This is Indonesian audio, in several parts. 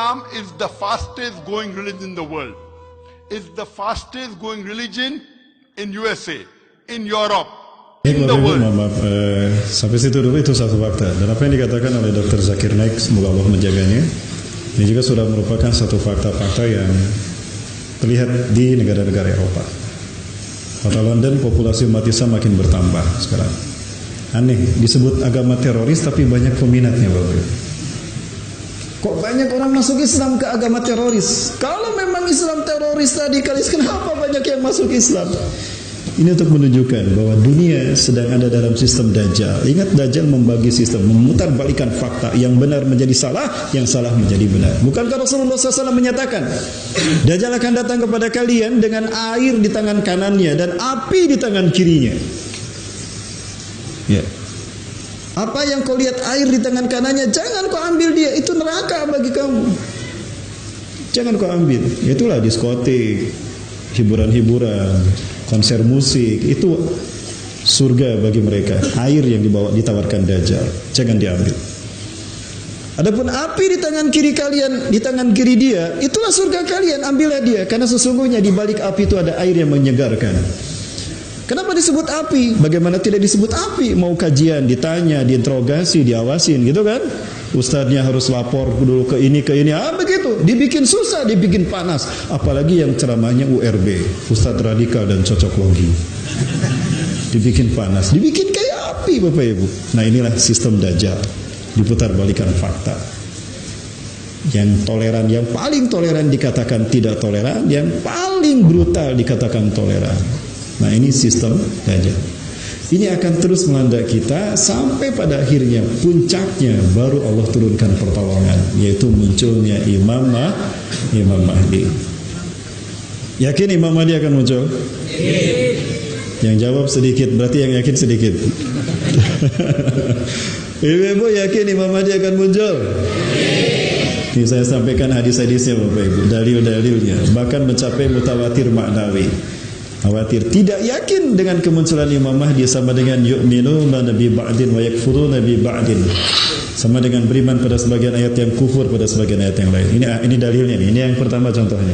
Islam is the fastest growing religion in the world. It's the fastest growing religion in USA, in Europe, in the world. Maaf, sampai situ dulu itu satu fakta. Dan apa yang dikatakan oleh Dr. Zakir Naik, semoga Allah menjaganya, ini juga sudah merupakan satu fakta-fakta yang terlihat di negara-negara Eropa. Kota London, populasi umat Islam makin bertambah sekarang. Aneh, disebut agama teroris tapi banyak peminatnya, Bapak. Kok banyak orang masuk Islam ke agama teroris? Kalau memang Islam teroris radikalis, kenapa banyak yang masuk Islam? Ini untuk menunjukkan bahwa dunia sedang ada dalam sistem Dajjal. Ingat, Dajjal membagi sistem, memutarbalikkan fakta. Yang benar menjadi salah, yang salah menjadi benar. Bukankah Rasulullah SAW menyatakan, Dajjal akan datang kepada kalian dengan air di tangan kanannya dan api di tangan kirinya. Ya. Apa yang kau lihat air di tangan kanannya, jangan kau ambil dia, itu neraka bagi kamu. Jangan kau ambil. Itulah diskotik, hiburan-hiburan, konser musik, itu surga bagi mereka. Air yang ditawarkan Dajjal, jangan diambil. Adapun api di tangan kiri kalian, di tangan kiri dia, itulah surga kalian, ambillah dia. Karena sesungguhnya di balik api itu ada air yang menyegarkan. Kenapa disebut api? Bagaimana tidak disebut api? Mau kajian, ditanya, diinterogasi, diawasin, gitu kan? Ustadznya harus lapor dulu ke ini, begitu. Dibikin susah, dibikin panas. Apalagi yang ceramahnya URB, Ustadz Radikal dan Cocok Logi. Dibikin panas, dibikin kayak api, Bapak Ibu. Nah, inilah sistem Dajjal. Diputar balikan fakta. Yang toleran, yang paling toleran dikatakan tidak toleran, yang paling brutal dikatakan toleran. Nah, ini sistem Dajjal. Ini akan terus melanda kita sampai pada akhirnya puncaknya baru Allah turunkan pertolongan, yaitu munculnya Imam Mahdi. Yakin Imam Mahdi akan muncul? Yang jawab sedikit, berarti yang yakin sedikit. Ibu yakin Imam Mahdi akan muncul? Ini saya sampaikan hadis-hadisnya, Bapak Ibu, dalil-dalilnya, bahkan mencapai mutawatir maknawi. Khawatir, tidak yakin dengan kemunculan Imam Mahdi sama dengan yu'minuna nabi ba'din wa yakfuruna nabi ba'din. Sama dengan beriman pada sebagian ayat yang kufur pada sebagian ayat yang lain. Ini dalilnya nih. Ini yang pertama contohnya.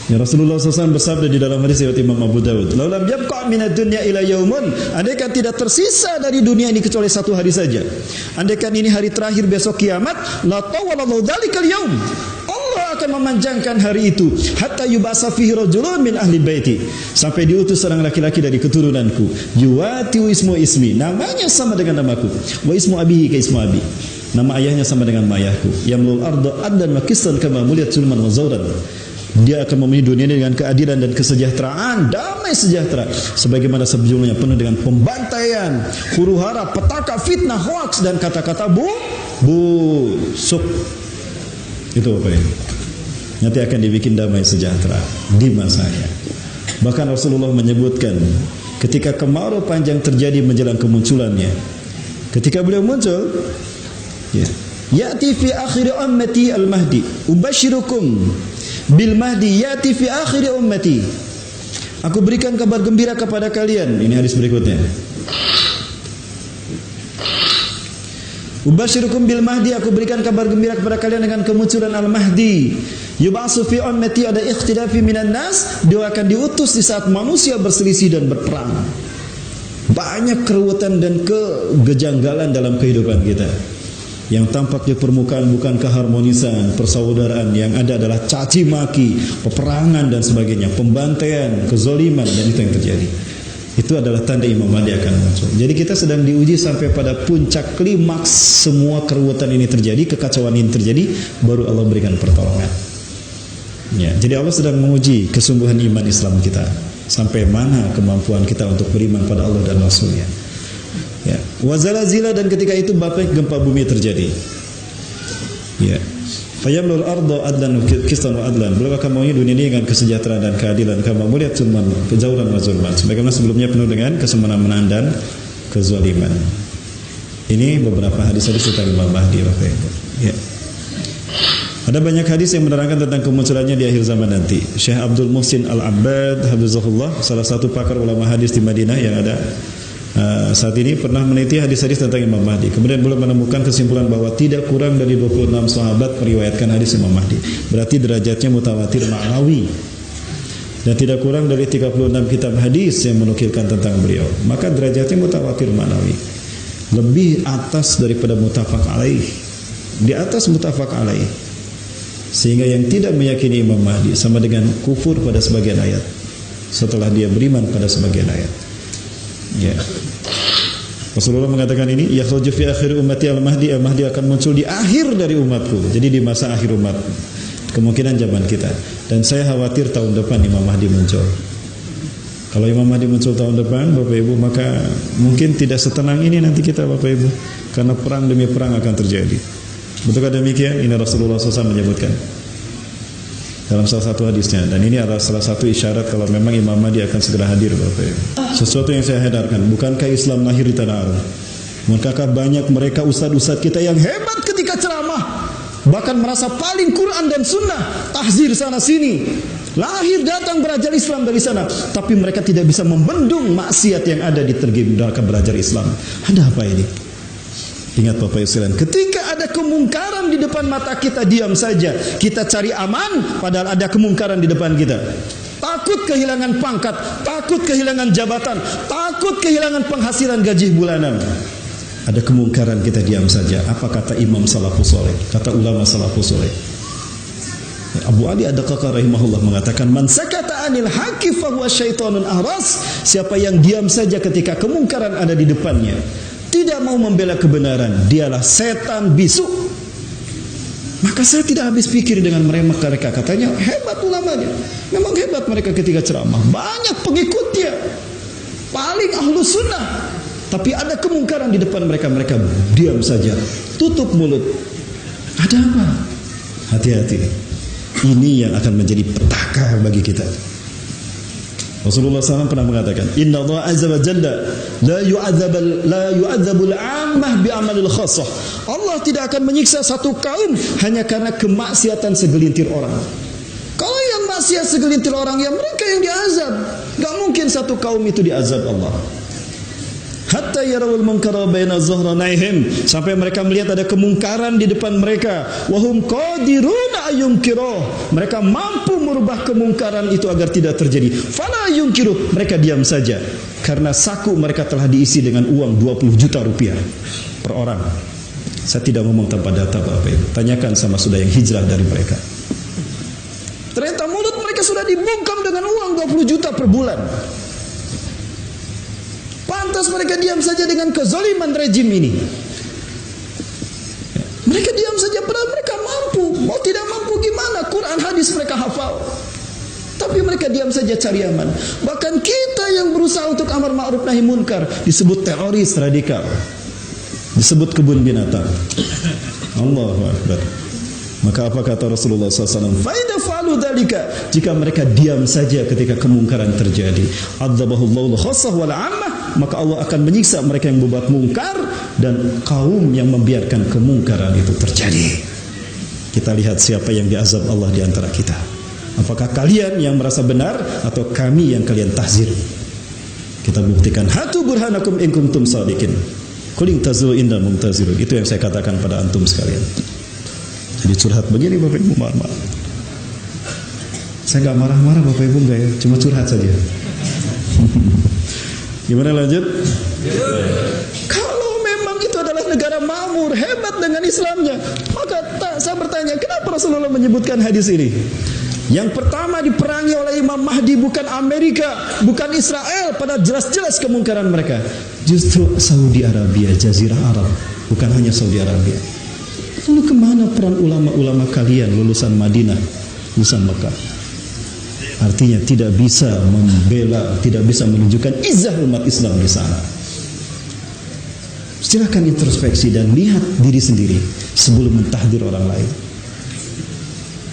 Ya, Rasulullah SAW bersabda di dalam hadis riwayat Imam Abu Dawud, "Laulam yabqa' minad dunya ila yaumun." Andaikan tidak tersisa dari dunia ini kecuali satu hari saja. Andaikan ini hari terakhir besok kiamat, la tawallahu dzalikal yaum. Allah akan memanjangkan hari itu hatta yub'atsa fihi rajulun min ahli baiti, sampai diutus seorang laki-laki dari keturunanku, yuwati ismi, namanya sama dengan namaku, wa ismu abihi ka ismu abi, nama ayahnya sama dengan ayahku, yamlul arda adlan wa qistan kama muliyat sulman wa zawran. Dia akan memenuhi dunia ini dengan keadilan dan kesejahteraan, damai sejahtera, sebagaimana sebelumnya penuh dengan pembantaian, huru-hara, petaka, fitnah, hoaks, dan kata-kata busuk. Itu apa ini? Nanti akan dibikin damai sejahtera di masanya. Bahkan Rasulullah menyebutkan ketika kemarau panjang terjadi menjelang kemunculannya, ketika beliau muncul, ya'ti fi akhir ummati al-mahdi ubashirukum bil mahdi ya'ti fi akhir ummati. Aku berikan kabar gembira kepada kalian. Ini hadis berikutnya. Ubashirukum bil mahdi, aku berikan kabar gembira kepada kalian dengan kemunculan al-mahdi. Yub'atsu fi ummati, ada ikhtilafi minan nas, dia akan diutus di saat manusia berselisih dan berperang. Banyak keruwetan dan kegejanggalan dalam kehidupan kita. Yang tampak di permukaan bukan keharmonisan, persaudaraan, yang ada adalah caci maki, peperangan dan sebagainya, pembantaian, kezaliman, dan itu yang terjadi. Itu adalah tanda Imam Mahdi akan muncul. Jadi kita sedang diuji sampai pada puncak klimaks semua keruwetan ini terjadi, kekacauan ini terjadi, baru Allah berikan pertolongan. Ya, jadi Allah sedang menguji kesungguhan iman Islam kita, sampai mana kemampuan kita untuk beriman pada Allah dan Rasulnya. Ya, wazalazila, dan ketika itu bapak gempa bumi terjadi. Ya, fayamlul arda adlan qistan wa adlan. Beliau akan memenuhi dunia ini dengan kesejahteraan dan keadilan. Kama muliyat zulman kejauhan wa zulman. Sebagaimana sebelumnya penuh dengan kesemena-menaan dan kezaliman. Ini beberapa hadis-hadis tentang Imam Mahdi, Bapak Ibu. Ya. Ada banyak hadis yang menerangkan tentang kemunculannya di akhir zaman nanti. Syekh Abdul Muhsin Al-Abbad hafizahullah, salah satu pakar ulama hadis di Madinah yang ada, saat ini pernah meneliti hadis-hadis tentang Imam Mahdi. Kemudian beliau menemukan kesimpulan bahwa tidak kurang dari 26 sahabat meriwayatkan hadis Imam Mahdi. Berarti derajatnya mutawatir ma'nawi. Dan tidak kurang dari 36 kitab hadis yang menukilkan tentang beliau. Maka derajatnya mutawatir ma'nawi. Lebih atas daripada muttafaq alaih. Di atas muttafaq alaih. Sehingga yang tidak meyakini Imam Mahdi sama dengan kufur pada sebagian ayat setelah dia beriman pada sebagian ayat. Ya. Rasulullah mengatakan ini, yakhruju fi akhir ummati al-mahdi, al-mahdi akan muncul di akhir dari umatku. Jadi di masa akhir umat. Kemungkinan zaman kita. Dan saya khawatir tahun depan Imam Mahdi muncul. Kalau Imam Mahdi muncul tahun depan, Bapak Ibu, maka mungkin tidak setenang ini nanti kita, Bapak Ibu. Karena perang demi perang akan terjadi. Betulkah demikian? Ini Rasulullah SAW menyebutkan dalam salah satu hadisnya, dan ini adalah salah satu isyarat kalau memang Imam Mahdi akan segera hadir, Bapak Ibu. Sesuatu yang saya hadarkan, bukankah Islam lahir di tanah Arab? Bukankah banyak mereka ustadz-ustadz kita yang hebat ketika ceramah, bahkan merasa paling Quran dan Sunnah, tahzir sana sini, lahir datang belajar Islam dari sana, tapi mereka tidak bisa membendung maksiat yang ada di tergib mereka belajar Islam. Ada apa ini? Ingat Bapak Ibu sekalian, ketika ada kemungkaran di depan mata kita, diam saja. Kita cari aman, padahal ada kemungkaran di depan kita. Takut kehilangan pangkat, takut kehilangan jabatan, takut kehilangan penghasilan gaji bulanan. Ada kemungkaran, kita diam saja. Apa kata Imam Salafus Saleh? Kata ulama Salafus Saleh. Abu Ali Ad-Daqqaq rahimahullah mengatakan, man sakata anil haqqi fa huwa syaitonun ahras. Siapa yang diam saja ketika kemungkaran ada di depannya, tidak mau membela kebenaran, dialah setan bisu. Maka saya tidak habis pikir dengan mereka. Katanya hebat ulamanya, memang hebat mereka ketika ceramah, banyak pengikutnya, paling ahlu sunnah. Tapi ada kemungkaran di depan mereka, mereka diam saja, tutup mulut. Ada apa? Hati-hati, ini yang akan menjadi petaka bagi kita. Rasulullah SAW pernah mengatakan, Inna Allah Azza wa Jalla la yu'adzabul ammah bi'amalil khassah. Allah tidak akan menyiksa satu kaum hanya karena kemaksiatan segelintir orang. Kalau yang maksiat segelintir orang, ya mereka yang diazab. Gak mungkin satu kaum itu diazab Allah. Hatta yarawul munkara baina zahranaihim, sampai mereka melihat ada kemungkaran di depan mereka. Wahum qadiruna ayunkiruh, mereka mampu merubah kemungkaran itu agar tidak terjadi. Fala yunkiruh, mereka diam saja karena saku mereka telah diisi dengan uang 20 juta rupiah per orang. Saya tidak ngomong tanpa data, Bapak Ibu. Tanyakan sama sudah yang hijrah dari mereka. Ternyata mulut mereka sudah dibungkam dengan uang 20 juta per bulan. Pantas mereka diam saja dengan kezaliman rejim ini. Mereka diam saja padahal mereka mampu. Mau tidak mampu gimana? Quran hadis mereka hafal. Tapi mereka diam saja cari aman. Bahkan kita yang berusaha untuk amar ma'ruf nahi munkar disebut teroris radikal, disebut kebun binatang. Allahu Akbar. Maka apa kata Rasulullah SAW? Faida fa'alu dzalika, jika mereka diam saja ketika kemungkaran terjadi, adzabahullahu khassah wal 'ammah, maka Allah akan menyiksa mereka yang berbuat mungkar dan kaum yang membiarkan kemungkaran itu terjadi. Kita lihat siapa yang diazab Allah di antara kita. Apakah kalian yang merasa benar atau kami yang kalian tahzir? Kita buktikan. Hatu burhanakum in kuntum shadiqin. Qul in tazilu innal mumtazirun. Itu yang saya katakan pada antum sekalian. Jadi curhat begini Bapak Ibu, maaf. Saya nggak marah-marah Bapak Ibu, enggak ya, cuma curhat saja. Gimana lanjut? Kalau memang itu adalah negara makmur, hebat dengan Islamnya, maka saya bertanya, kenapa Rasulullah menyebutkan hadis ini? Yang pertama diperangi oleh Imam Mahdi bukan Amerika, bukan Israel, pada jelas-jelas kemungkaran mereka. Justru Saudi Arabia, Jazirah Arab, bukan hanya Saudi Arabia. Lalu kemana peran ulama-ulama kalian lulusan Madinah, lulusan Mekah? Artinya tidak bisa membela, tidak bisa menunjukkan izah umat Islam di sana. Silakan introspeksi dan lihat diri sendiri sebelum mentahdir orang lain.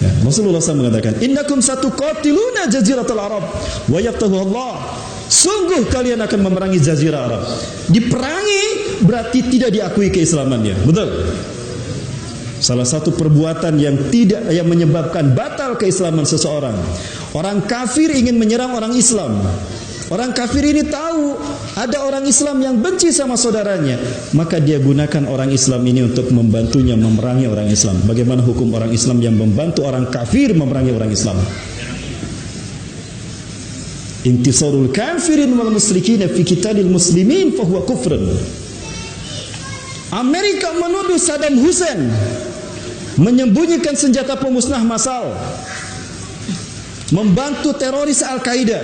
Ya, Rasulullah SAW mengatakan, Innakum satuqatiluna jaziratul Arab wa yaqtahu Allah. Sungguh kalian akan memerangi Jazirah Arab. Diperangi berarti tidak diakui keislamannya. Betul? Salah satu perbuatan yang menyebabkan batal keislaman seseorang. Orang kafir ingin menyerang orang Islam. Orang kafir ini tahu ada orang Islam yang benci sama saudaranya, maka dia gunakan orang Islam ini untuk membantunya memerangi orang Islam. Bagaimana hukum orang Islam yang membantu orang kafir memerangi orang Islam? Intisarul kafirin wal musyrikin fi qitalil muslimin fa huwa kufrun. Amerika menuduh Saddam Hussein menyembunyikan senjata pemusnah massal, membantu teroris Al-Qaeda.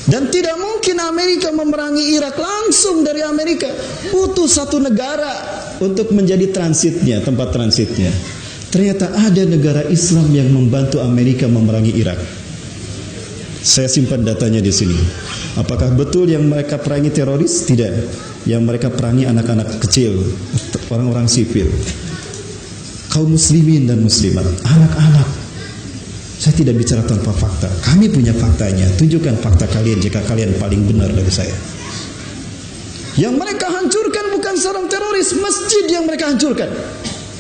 Dan tidak mungkin Amerika memerangi Irak langsung dari Amerika. Butuh satu negara untuk menjadi transitnya, tempat transitnya. Ternyata ada negara Islam yang membantu Amerika memerangi Irak. Saya simpan datanya di sini. Apakah betul yang mereka perangi teroris? Tidak. Yang mereka perangi anak-anak kecil, orang-orang sipil, kaum muslimin dan muslimat, anak-anak. Saya tidak bicara tanpa fakta. Kami punya faktanya. Tunjukkan fakta kalian jika kalian paling benar dari saya. Yang mereka hancurkan bukan seorang teroris, masjid yang mereka hancurkan.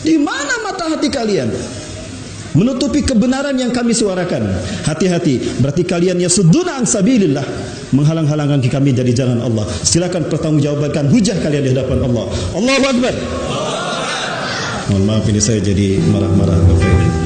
Di mana mata hati kalian? Menutupi kebenaran yang kami suarakan. Hati-hati, berarti kalian yasudduna an sabilillah, menghalang-halangan kami dari jalan Allah. Silakan pertanggungjawabankan hujah kalian di hadapan Allah. Allahu Akbar. Mohon maaf ini saya jadi marah-marah Bapak Ibu.